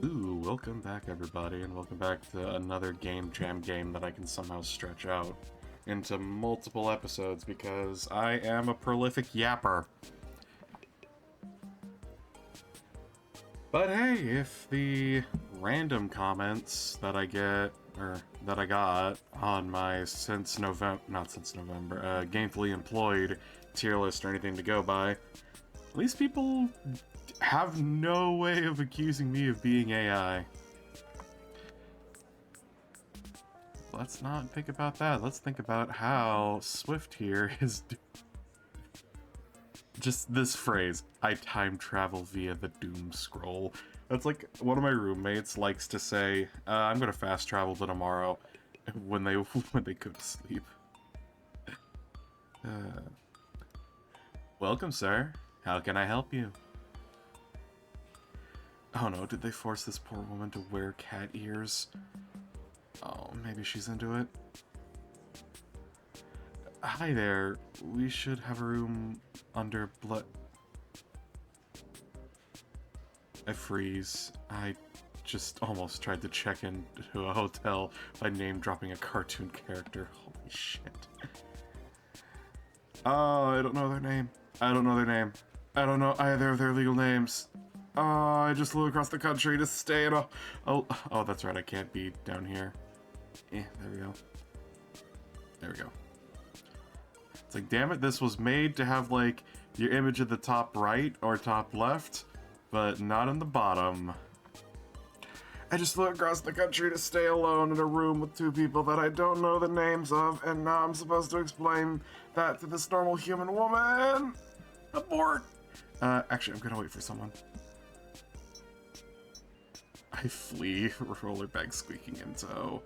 Ooh, welcome back everybody, and welcome back to another Game Jam game that I can somehow stretch out into multiple episodes because I am a prolific yapper. But hey, if the random comments that I get, or that I got on my gainfully employed tier list or anything to go by, at least people have no way of accusing me of being AI. Let's not think about that. Let's think about how Swift here is just this phrase, I time travel via the doom scroll. That's like one of my roommates likes to say, I'm gonna fast travel to tomorrow when they go to sleep. Welcome, sir. How can I help you? Oh no, did they force this poor woman to wear cat ears? Oh, maybe she's into it. Hi there. We should have a room under blood. I freeze. I just almost tried to check into a hotel by name dropping a cartoon character. Holy shit. Oh, I don't know their name. I don't know their name. I don't know either of their legal names. Oh, I just flew across the country to stay in a... Oh, that's right, I can't be down here. There we go. There we go. It's like, damn it, this was made to have, like, your image at the top right or top left, but not in the bottom. I just flew across the country to stay alone in a room with two people that I don't know the names of, and now I'm supposed to explain that to this normal human woman. Abort! Actually, I'm gonna wait for someone. I flee, roller bag squeaking in tow.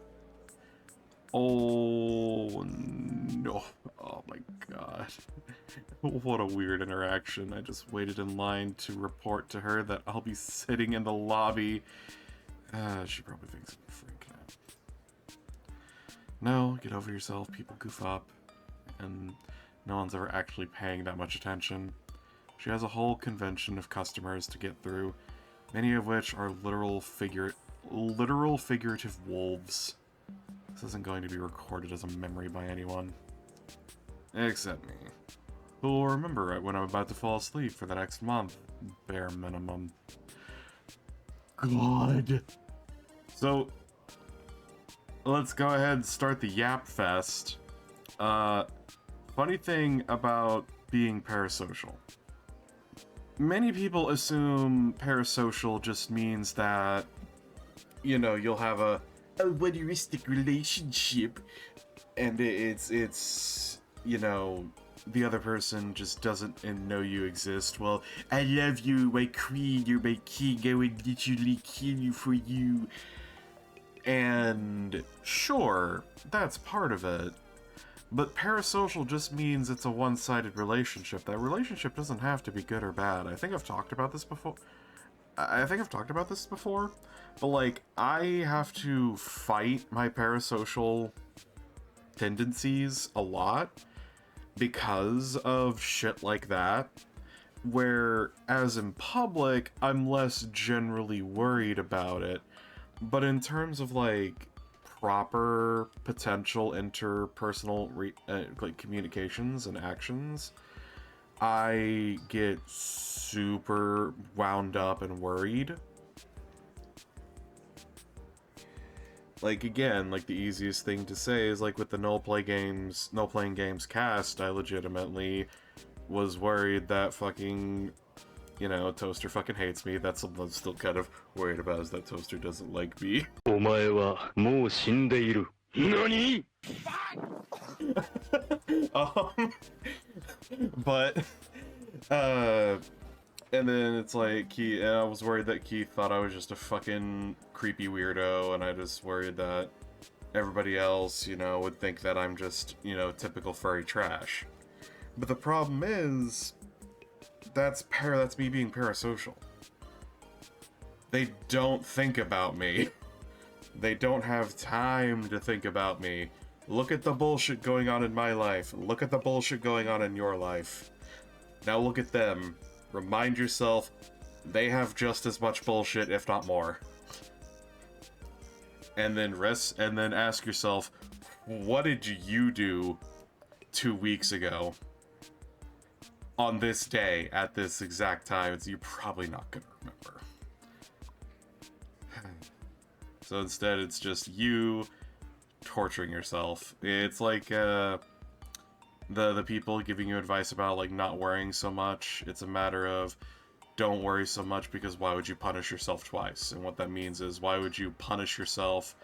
Oh no. Oh my god. What a weird interaction. I just waited in line to report to her that I'll be sitting in the lobby. She probably thinks I'm a freak now. No, get over yourself. People goof up. And no one's ever actually paying that much attention. She has a whole convention of customers to get through, many of which are literal figurative wolves. This isn't going to be recorded as a memory by anyone. Except me. Who will remember it when I'm about to fall asleep for the next month. Bare minimum. God. So, let's go ahead and start the Yap Fest. Funny thing about being parasocial. Many people assume parasocial just means that, you know, you'll have a voyeuristic relationship, and it's you know, the other person just doesn't know you exist. Well, I love you, my queen, you're my king, I would literally kill you for you. And sure, that's part of it. But parasocial just means it's a one-sided relationship. That relationship doesn't have to be good or bad. I think I've talked about this before. But like, I have to fight my parasocial tendencies a lot because of shit like that, whereas in public, I'm less generally worried about it. But in terms of, like, proper potential interpersonal like communications and actions, I get super wound up and worried. Like, again, like, the easiest thing to say is, like, with the No Playing Games cast, I legitimately was worried that fucking, you know, Toaster fucking hates me. That's something I'm still kind of worried about, is that Toaster doesn't like me. お前はもう死んでいる。何? um, but, and then it's like, I was worried that Keith thought I was just a fucking creepy weirdo, and I just worried that everybody else, you know, would think that I'm just, you know, typical furry trash. But the problem is, that's me being parasocial. They don't think about me. They don't have time to think about me. Look at the bullshit going on in my life. Look at the bullshit going on in your life. Now look at them. Remind yourself, they have just as much bullshit, if not more. and then ask yourself, what did you do 2 weeks ago on this day at this exact time? You're probably not gonna remember. So instead, it's just you torturing yourself. It's like the people giving you advice about like not worrying so much. It's a matter of don't worry so much, because why would you punish yourself twice? And what that means is, why would you punish yourself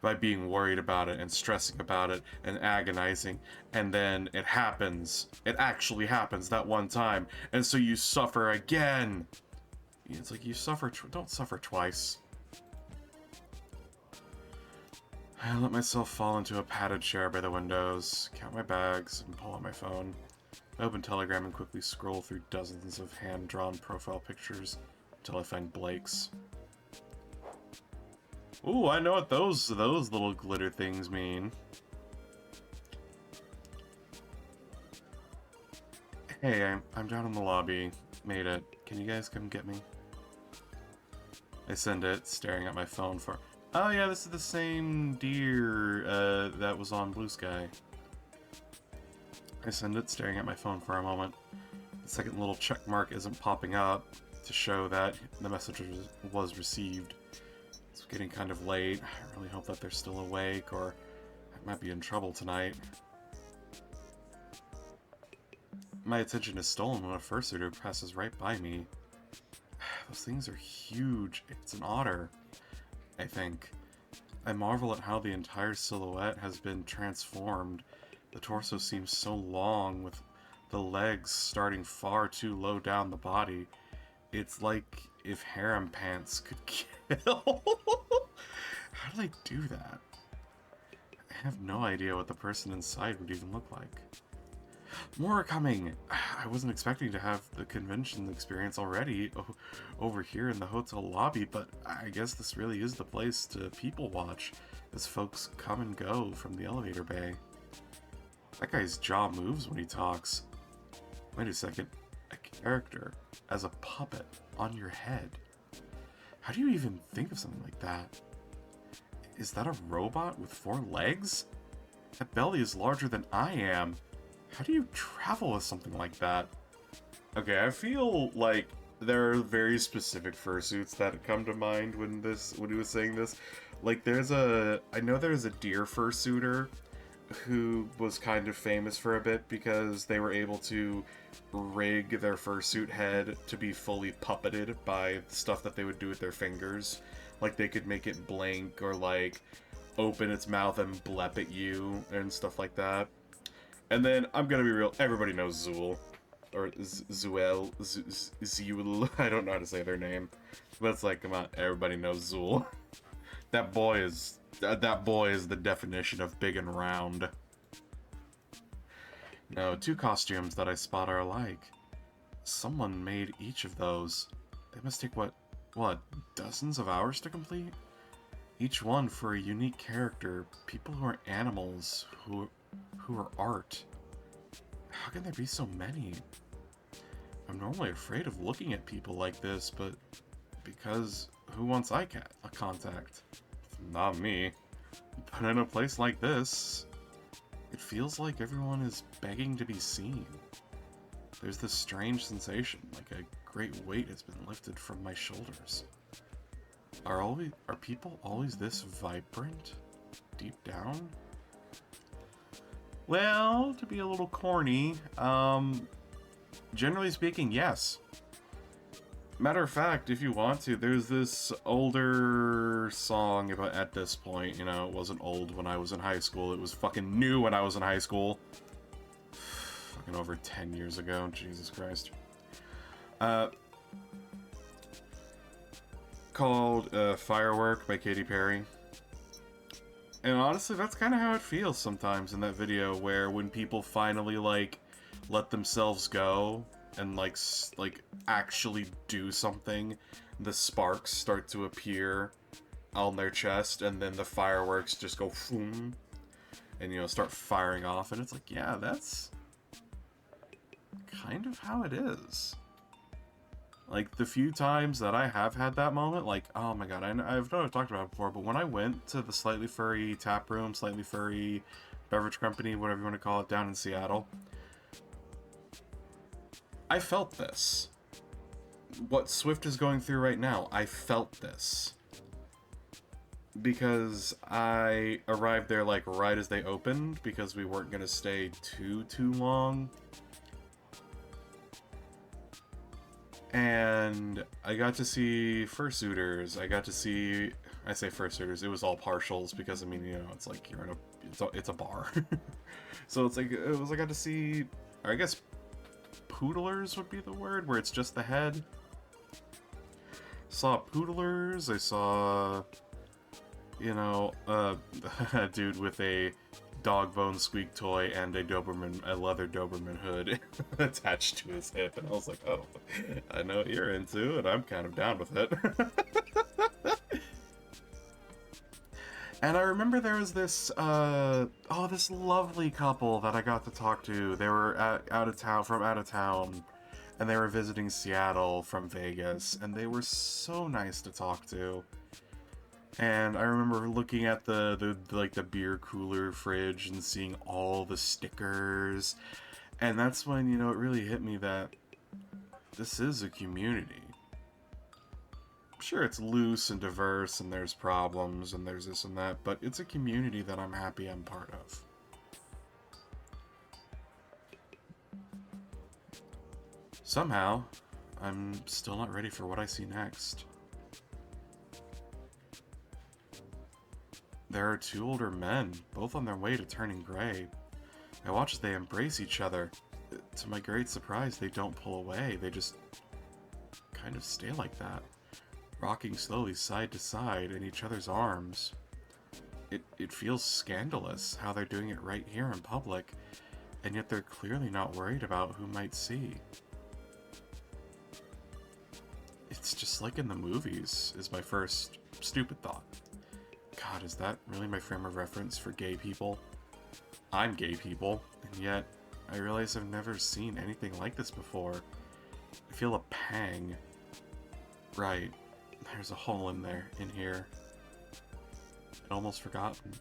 by being worried about it and stressing about it and agonizing, and then it happens. It actually happens that one time, and so you suffer again. It's like you suffer, don't suffer twice. I let myself fall into a padded chair by the windows, count my bags, and pull out my phone. I open Telegram and quickly scroll through dozens of hand-drawn profile pictures until I find Blake's. Ooh, I know what those little glitter things mean. Hey, I'm down in the lobby. Made it. Can you guys come get me? I send it, staring at my phone for... Oh yeah, this is the same deer that was on Blue Sky. I send it, staring at my phone for a moment. The second little check mark isn't popping up to show that the message was received. It's getting kind of late. I really hope that they're still awake, or I might be in trouble tonight. My attention is stolen when a fursuiter passes right by me. Those things are huge. It's an otter, I think. I marvel at how the entire silhouette has been transformed. The torso seems so long, with the legs starting far too low down the body. It's like if harem pants could kill. How do they do that? I have no idea what the person inside would even look like. More are coming! I wasn't expecting to have the convention experience already over here in the hotel lobby, but I guess this really is the place to people watch as folks come and go from the elevator bay. That guy's jaw moves when he talks. Wait a second. A character as a puppet on your head. How do you even think of something like that? Is that a robot with 4 legs? That belly is larger than I am. How do you travel with something like that? Okay, I feel like there are very specific fursuits that come to mind when he was saying this. Like I know there's a deer fursuiter who was kind of famous for a bit because they were able to rig their fursuit head to be fully puppeted by stuff that they would do with their fingers. Like they could make it blink or like open its mouth and blep at you and stuff like that. And then, I'm gonna be real, everybody knows Zool. Or Zuel, Zuel, I don't know how to say their name. But it's like, come on, everybody knows Zool. That boy is the definition of big and round. No, 2 costumes that I spot are alike. Someone made each of those. They must take, what, dozens of hours to complete? Each one for a unique character, people who are animals, who are art. How can there be so many? I'm normally afraid of looking at people like this, but because who wants eye contact? Not me. But in a place like this, it feels like everyone is begging to be seen. There's this strange sensation, like a great weight has been lifted from my shoulders. Are people always this vibrant, deep down? Well, to be a little corny, generally speaking, yes. Matter of fact, if you want to, there's this older song about, at this point, you know, it wasn't old when I was in high school, it was fucking new when I was in high school. Fucking over 10 years ago, Jesus Christ. Called Firework by Katy Perry. And honestly, that's kind of how it feels sometimes in that video, where when people finally, like, let themselves go and, like actually do something, the sparks start to appear on their chest, and then the fireworks just go boom, and, you know, start firing off, and it's like, yeah, that's kind of how it is. Like, the few times that I have had that moment, like, oh my god, I've know I've talked about it before, but when I went to the Slightly Furry tap room, Slightly Furry beverage company, whatever you want to call it, down in Seattle, I felt this. What Swift is going through right now, I felt this. Because I arrived there, like, right as they opened, because we weren't going to stay too long. And I got to see fursuiters. I got to see, I say fursuiters, it was all partials because, I mean, you know, it's like you're in it's a bar. So it's like, I got to see, or I guess poodlers would be the word, where it's just the head. Saw poodlers, I saw, you know, a dude with a dog bone squeak toy and a leather Doberman hood attached to his hip, and I was like, oh, I know what you're into, and I'm kind of down with it. And I remember there was this, this lovely couple that I got to talk to. They were out of town, and they were visiting Seattle from Vegas, and they were so nice to talk to. And I remember looking at the beer cooler fridge and seeing all the stickers, and that's when, you know, it really hit me that this is a community. Sure, it's loose and diverse, and there's problems, and there's this and that, but it's a community that I'm happy I'm part of. Somehow, I'm still not ready for what I see next. There are two older men, both on their way to turning gray. I watch as they embrace each other. To my great surprise, they don't pull away, they just kind of stay like that, rocking slowly side to side in each other's arms. It feels scandalous how they're doing it right here in public, and yet they're clearly not worried about who might see. It's just like in the movies, is my first stupid thought. God, is that really my frame of reference for gay people? I'm gay people, and yet I realize I've never seen anything like this before. I feel a pang. Right, there's a hole in here. I'd almost forgotten.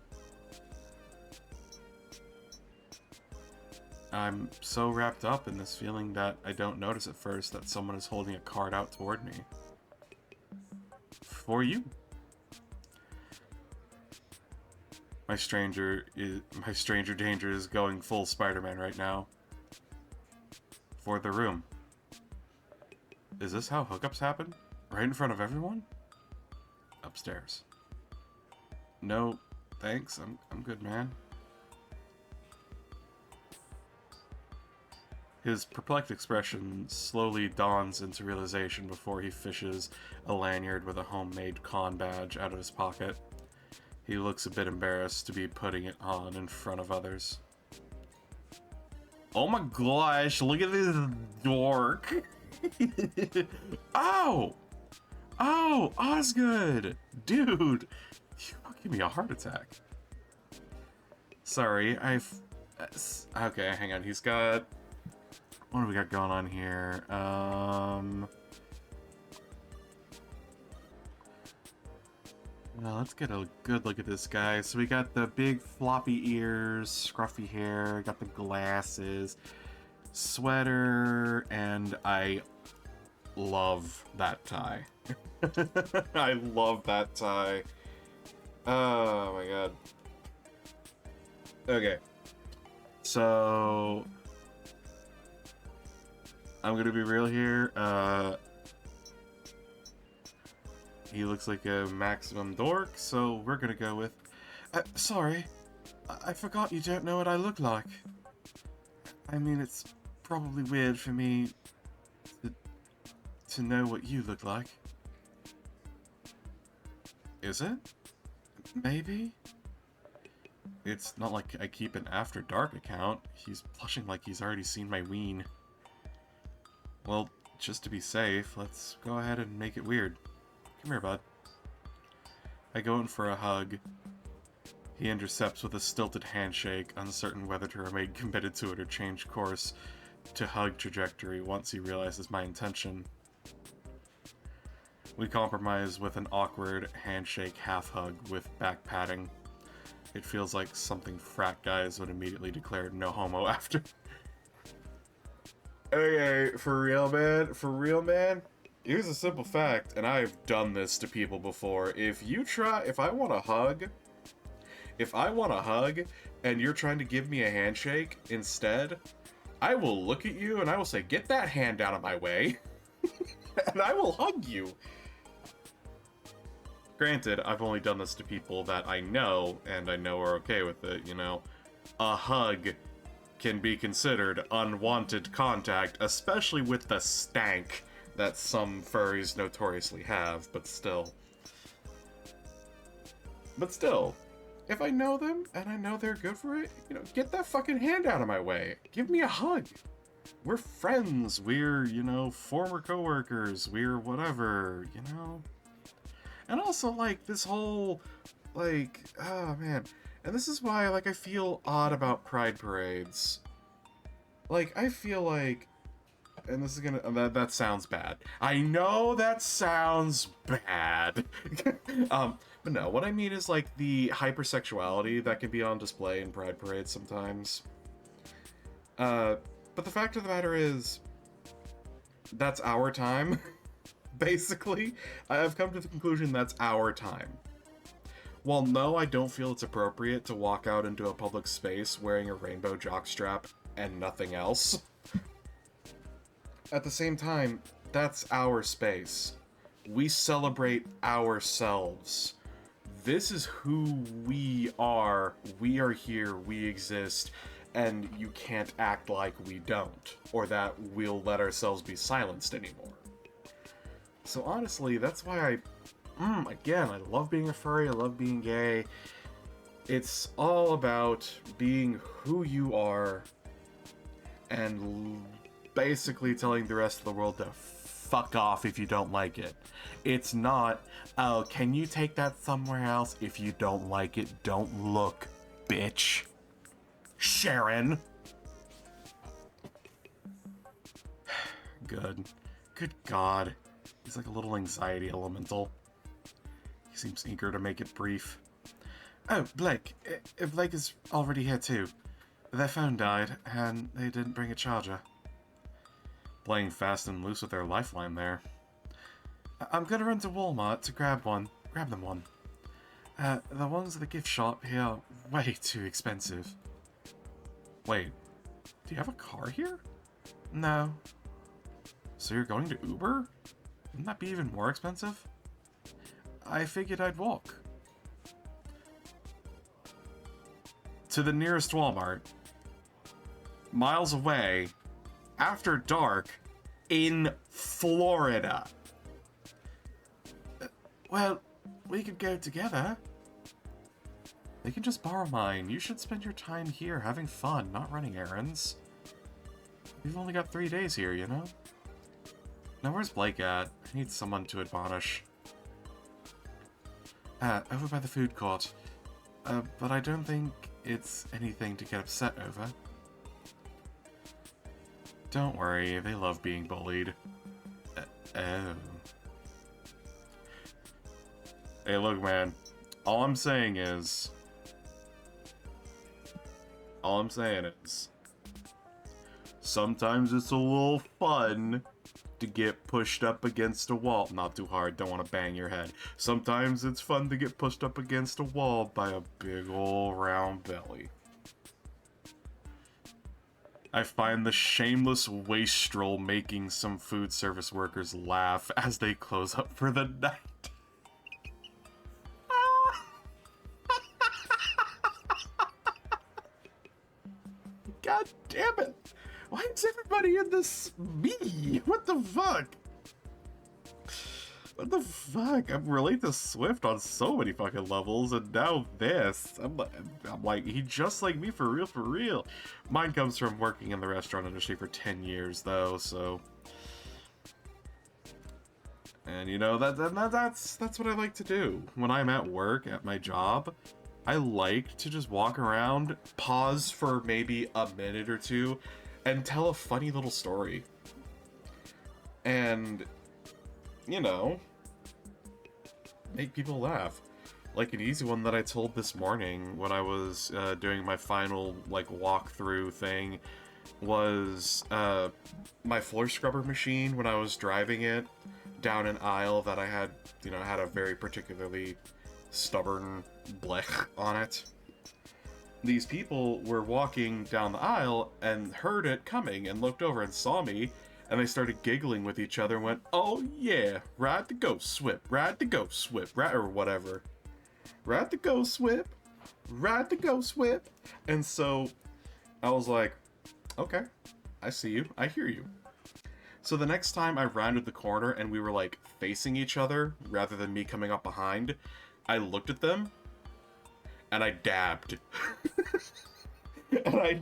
I'm so wrapped up in this feeling that I don't notice at first that someone is holding a card out toward me. For you. My stranger danger is going full Spider-Man right now. For the room. Is this how hookups happen? Right in front of everyone? Upstairs. No, thanks. I'm good, man. His perplexed expression slowly dawns into realization before he fishes a lanyard with a homemade con badge out of his pocket. He looks a bit embarrassed to be putting it on in front of others. Oh my gosh, look at this dork! Ow! Oh, Osgood! Dude! You give me a heart attack. Sorry, okay, hang on, he's got... What do we got going on here? Well, let's get a good look at this guy. So we got the big floppy ears, scruffy hair, got the glasses, sweater, and I love that tie. I love that tie. Oh my god. Okay. So I'm gonna be real here. He looks like a maximum dork, so we're gonna go with... sorry. I forgot you don't know what I look like. I mean, it's probably weird for me to know what you look like. Is it? Maybe? It's not like I keep an After Dark account. He's blushing like he's already seen my ween. Well, just to be safe, let's go ahead and make it weird. Come here, bud. I go in for a hug. He intercepts with a stilted handshake, uncertain whether to remain committed to it or change course to hug trajectory once he realizes my intention. We compromise with an awkward handshake half hug with back patting. It feels like something frat guys would immediately declare no homo after. Okay, for real, man. For real, man. Here's a simple fact, and I've done this to people before. If I want a hug, and you're trying to give me a handshake instead, I will look at you and I will say, get that hand out of my way, and I will hug you. Granted, I've only done this to people that I know, and I know are okay with it, you know. A hug can be considered unwanted contact, especially with the stank that some furries notoriously have, but still. If I know them, and I know they're good for it, you know, get that fucking hand out of my way. Give me a hug. We're friends. We're, you know, former coworkers. We're whatever, you know? And also, like, this whole, like, oh, man. And this is why, like, I feel odd about pride parades. Like, I feel like, and this is gonna, that sounds bad. I know that sounds bad. But no, what I mean is, like, the hypersexuality that can be on display in pride parades sometimes. But the fact of the matter is, that's our time, basically. I've come to the conclusion that's our time. While no, I don't feel it's appropriate to walk out into a public space wearing a rainbow jockstrap and nothing else. At the same time, that's our space. We celebrate ourselves. This is who we are. We are here, we exist, and you can't act like we don't, or that we'll let ourselves be silenced anymore. So honestly, that's why again, I love being a furry, I love being gay. It's all about being who you are and basically telling the rest of the world to fuck off if you don't like it. It's not, oh, can you take that somewhere else? If you don't like it, don't look, bitch. Sharon. Good. Good God. He's like a little anxiety elemental. He seems eager to make it brief. Oh, Blake. Blake is already here too. Their phone died, and they didn't bring a charger. Playing fast and loose with their lifeline there. I'm gonna run to Walmart to grab them one. The ones at the gift shop here are way too expensive. Wait, do you have a car here? No. So you're going to Uber? Wouldn't that be even more expensive? I figured I'd walk. To the nearest Walmart. Miles away. After dark. In Florida. Well, we could go together. They can just borrow mine. You should spend your time here having fun, not running errands. We've only got 3 days here, you know? Now where's Blake at? I need someone to admonish. Over by the food court. But I don't think it's anything to get upset over. Don't worry, they love being bullied. Oh. Hey, look, man. All I'm saying is, sometimes it's a little fun to get pushed up against a wall. Not too hard, don't want to bang your head. Sometimes it's fun to get pushed up against a wall by a big ol' round belly. I find the shameless wastrel making some food service workers laugh as they close up for the night. God damn it! Why is everybody in this me? What the fuck? What the fuck? I'm related to Swift on so many fucking levels, and now this. I'm like, he just like me for real, for real. Mine comes from working in the restaurant industry for 10 years, though, so... And, you know, that's what I like to do. When I'm at work, at my job, I like to just walk around, pause for maybe a minute or two, and tell a funny little story. And, you know, make people laugh. Like an easy one that I told this morning when I was doing my final like walkthrough thing was my floor scrubber machine when I was driving it down an aisle that I had, had a very particularly stubborn blech on it. These people were walking down the aisle and heard it coming and looked over and saw me, and they started giggling with each other and went, "Oh yeah, ride the ghost whip, ride the ghost whip, or whatever. Ride the ghost whip, ride the ghost whip." And so I was like, okay, I see you, I hear you. So the next time I rounded the corner and we were like facing each other rather than me coming up behind, I looked at them and I dabbed. and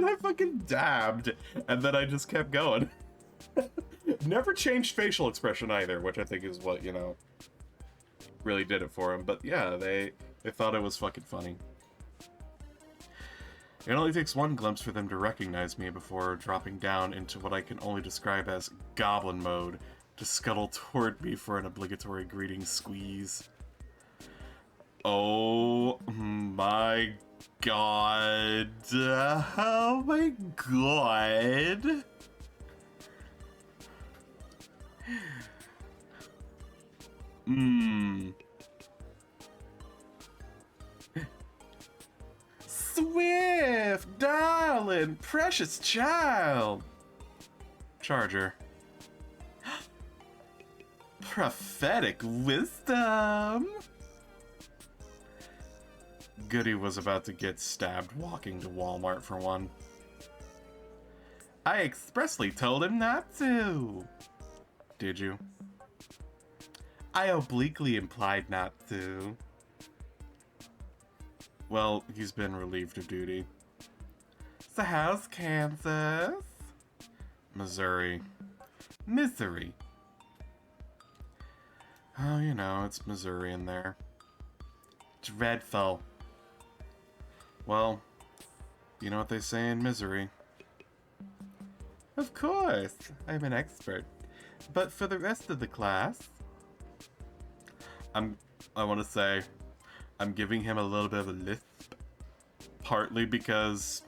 I fucking dabbed, and then I just kept going. Never changed facial expression either, which I think is what, really did it for him. But yeah, they thought it was fucking funny. It only takes one glimpse for them to recognize me before dropping down into what I can only describe as goblin mode to scuttle toward me for an obligatory greeting squeeze. Oh my god. Oh my god. Swift, darling, precious child. Charger. Prophetic wisdom. Goody was about to get stabbed walking to Walmart for one. I expressly told him not to. Did you? I obliquely implied not to. Well, he's been relieved of duty. So how's Kansas? Missouri. Misery. Oh, it's Missouri in there. Dreadful. Well, you know what they say in misery. Of course, I'm an expert. But for the rest of the class, I want to say, I'm giving him a little bit of a lisp. Partly because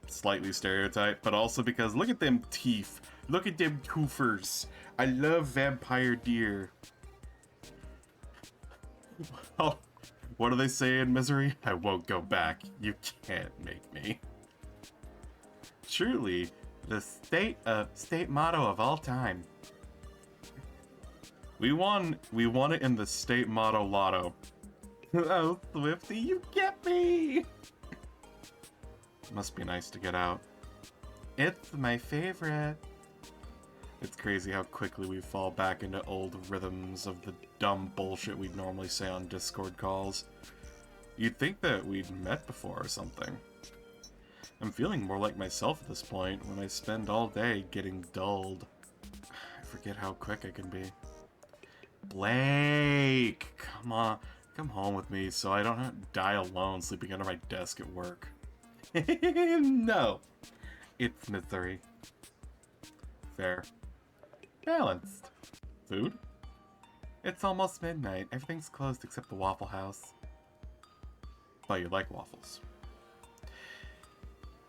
slightly stereotyped, but also because look at them teeth. Look at them toofers. I love vampire deer. Oh, what do they say in Misery? I won't go back. You can't make me. Truly, the state motto of all time. We won it in the state motto lotto. Oh, Swifty, you get me! Must be nice to get out. It's my favorite. It's crazy how quickly we fall back into old rhythms of the dumb bullshit we'd normally say on Discord calls. You'd think that we'd met before or something. I'm feeling more like myself at this point when I spend all day getting dulled. I forget how quick I can be. Blake! Come on, come home with me so I don't have to die alone sleeping under my desk at work. No! It's misery. Fair. Balanced. Food? It's almost midnight. Everything's closed except the Waffle House. But you like waffles.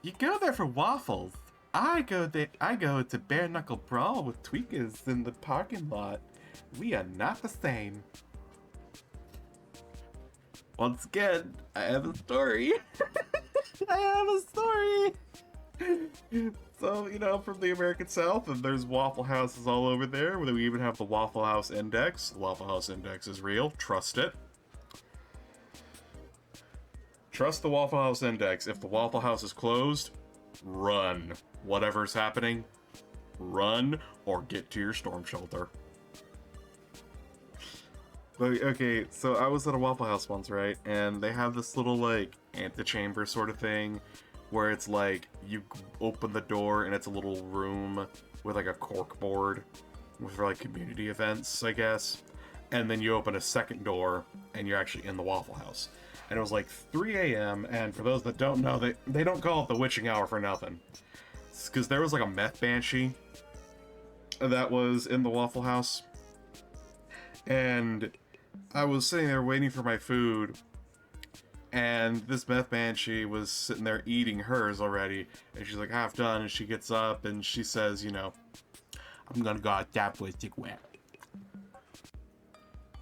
You go there for waffles. I go to bare knuckle brawl with tweakers in the parking lot. We are not the same. Once again, I have a story. I have a story. So, from the American South, and there's Waffle Houses all over there. We even have the Waffle House Index. The Waffle House Index is real. Trust it. Trust the Waffle House Index. If the Waffle House is closed, run. Whatever's happening, run or get to your storm shelter. Okay, so I was at a Waffle House once, right? And they have this little, antechamber sort of thing where it's you open the door and it's a little room with, a cork board for, community events, I guess. And then you open a second door and you're actually in the Waffle House. And it was 3 a.m. And for those that don't know, they don't call it the witching hour for nothing. It's because there was, a meth banshee that was in the Waffle House. And I was sitting there waiting for my food, and this meth banshee was sitting there eating hers already, and she's like half done, and she gets up and she says, you know, I'm gonna go out that way, take wet.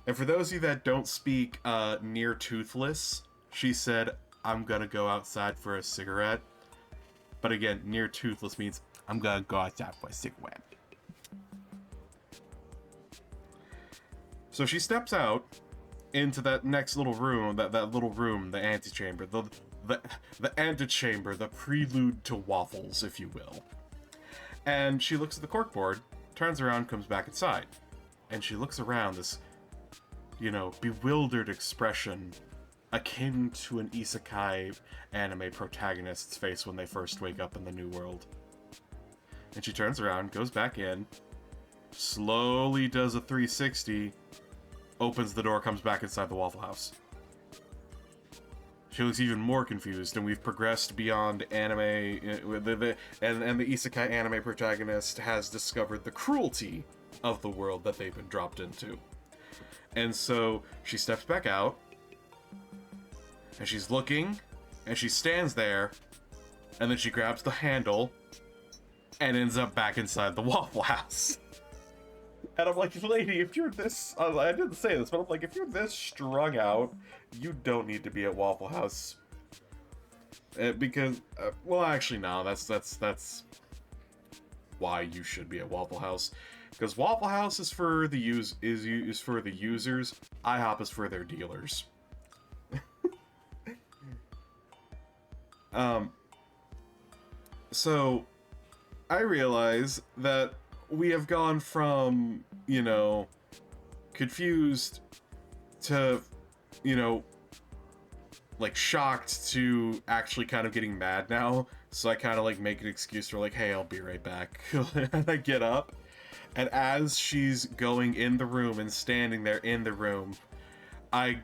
And for those of you that don't speak near toothless, she said, I'm gonna go outside for a cigarette. But again, near toothless means I'm gonna go outside for a cigarette. So she steps out into that next little room, that little room, the antechamber, the antechamber, the prelude to waffles, if you will. And she looks at the corkboard, turns around, comes back inside. And she looks around, this, you know, bewildered expression akin to an isekai anime protagonist's face when they first wake up in the new world. And she turns around, goes back in, slowly does a 360, opens the door, comes back inside the Waffle House. She looks even more confused, and we've progressed beyond anime, and the isekai anime protagonist has discovered the cruelty of the world that they've been dropped into. And so she steps back out, and she's looking, and she stands there, and then she grabs the handle, and ends up back inside the Waffle House. And I'm like, lady, if you're this... I didn't say this, but I'm like, if you're this strung out, you don't need to be at Waffle House. Because... well, actually, no, that's why you should be at Waffle House. Because Waffle House is for the is for the users, IHOP is for their dealers. So, I realize that we have gone from, you know, confused to, you know, like shocked to actually kind of getting mad now. So I kind of like make an excuse for like, hey, I'll be right back. And I get up, and as she's going in the room and standing there in the room, I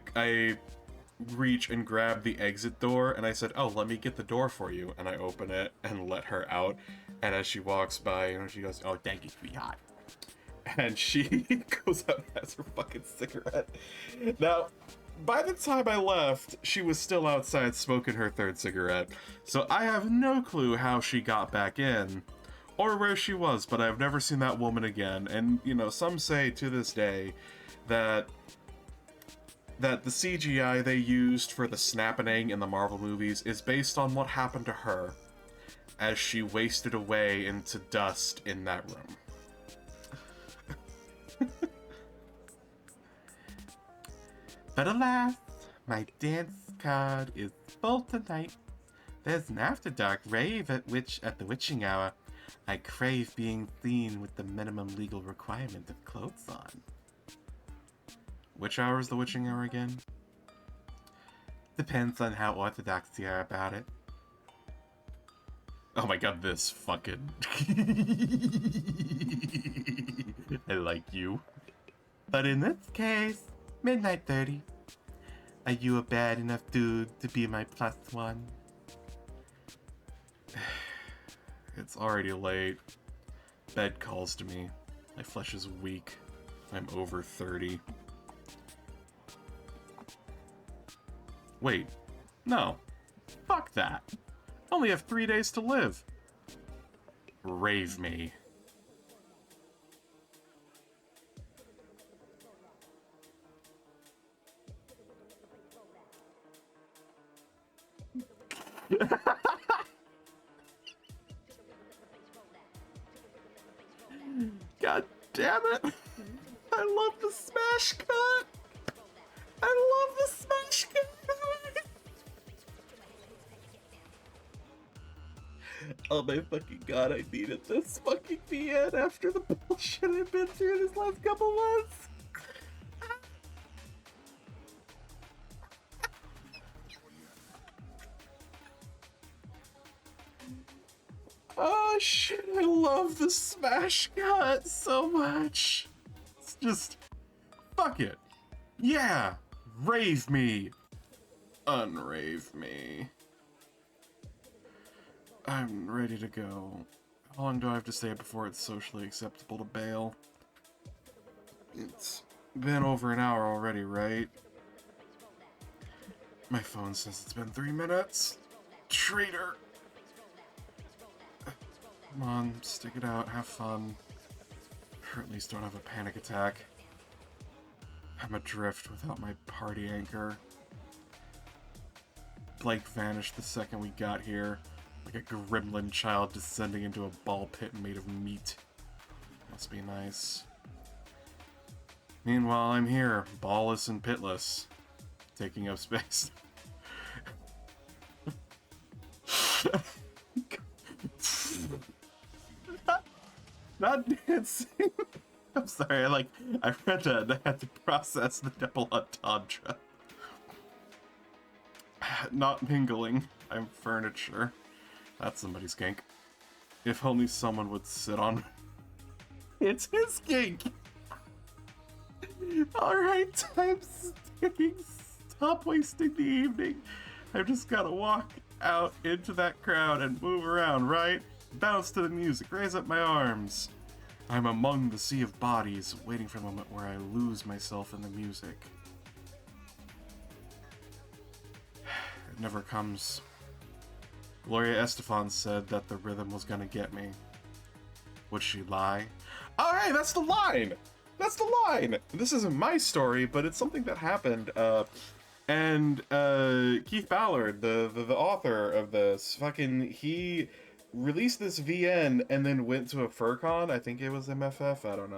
reach and grab the exit door, and I said, oh, let me get the door for you. And I open it and let her out. And as she walks by, you know, she goes, oh, thank you, sweetheart. And she goes out and has her fucking cigarette. Now, by the time I left, she was still outside smoking her third cigarette. So I have no clue how she got back in or where she was, but I've never seen that woman again. And, you know, some say to this day that the CGI they used for the snapping in the Marvel movies is based on what happened to her as she wasted away into dust in that room. But alas, my dance card is full tonight. There's an after dark rave at the witching hour. I crave being seen with the minimum legal requirement of clothes on. Which hour is the witching hour again? Depends on how orthodox you are about it. Oh my god, this fucking... I like you. But in this case, midnight 30. Are you a bad enough dude to be my plus one? It's already late. Bed calls to me. My flesh is weak. I'm over 30. Wait. No. Fuck that. I only have 3 days to live. Rave me. God damn it! I love the smash cut! I love the smash cut! Oh my fucking god, I needed this fucking DN after the bullshit I've been through this last couple months! Oh shit, I love the smash cut so much. It's just, fuck it. Yeah, rave me. Unrave me. I'm ready to go. How long do I have to stay before it's socially acceptable to bail? It's been over an hour already, right? My phone says it's been 3 minutes. Traitor! Come on, stick it out, have fun. Or at least don't have a panic attack. I'm adrift without my party anchor. Blake vanished the second we got here, like a gremlin child descending into a ball pit made of meat. Must be nice. Meanwhile, I'm here, ballless and pitless, taking up space. not dancing. I'm sorry, I read that and I had to process the double entendre. Not mingling. I'm furniture. That's somebody's kink. If only someone would sit on... It's his kink! Alright, I'm sticking. Stop wasting the evening. I've just gotta walk out into that crowd and move around, right? Bounce to the music, raise up my arms. I'm among the sea of bodies, waiting for the moment where I lose myself in the music. It never comes. Gloria Estefan said that the rhythm was gonna get me. Would she lie? Oh, hey, that's the line! That's the line! This isn't my story, but it's something that happened, and Keith Ballard, the author of this, he released this VN and then went to a FurCon. I think it was MFF, I don't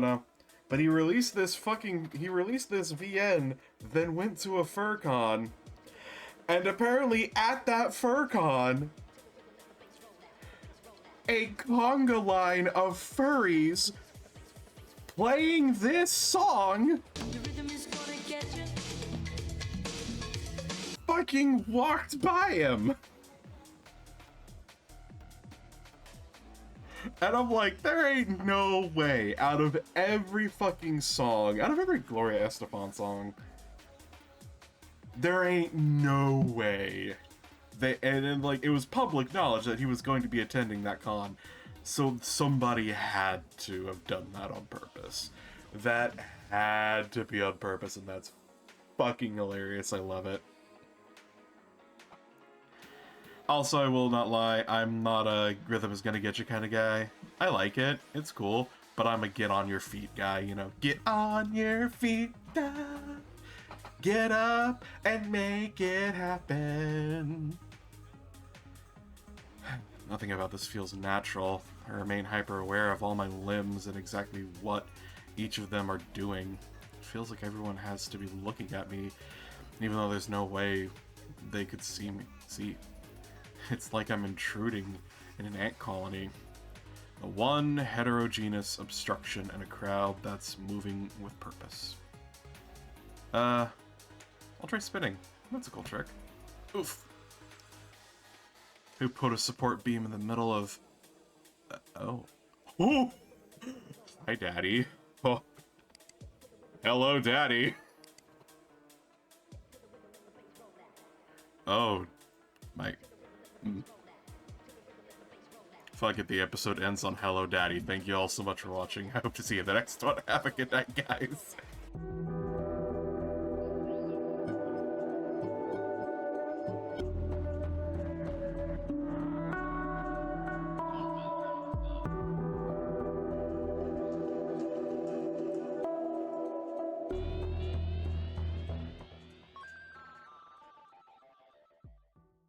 know. But he released this VN, then went to a FurCon, and apparently at that FurCon, a conga line of furries playing this song fucking walked by him. And I'm like, there ain't no way, out of every fucking song, out of every Gloria Estefan song, there ain't no way. And like, it was public knowledge that he was going to be attending that con, so somebody had to have done that on purpose. That had to be on purpose, and that's fucking hilarious. I love it. Also, I will not lie, I'm not a rhythm is gonna get you kind of guy. I like it, it's cool, but I'm a get on your feet guy, you know. Get on your feet, get up and make it happen. Nothing about this feels natural. I remain hyper aware of all my limbs and exactly what each of them are doing. It feels like everyone has to be looking at me, even though there's no way they could see me. It's like I'm intruding in an ant colony. A one heterogeneous obstruction in a crowd that's moving with purpose. I'll try spinning. That's a cool trick. Oof. Who put a support beam in the middle of... oh. Ooh! Hi, Daddy. Oh. Hello, Daddy. Oh. My... Fuck it, the episode ends on Hello Daddy. Thank you all so much for watching. I hope to see you in the next one. Have a good night, guys.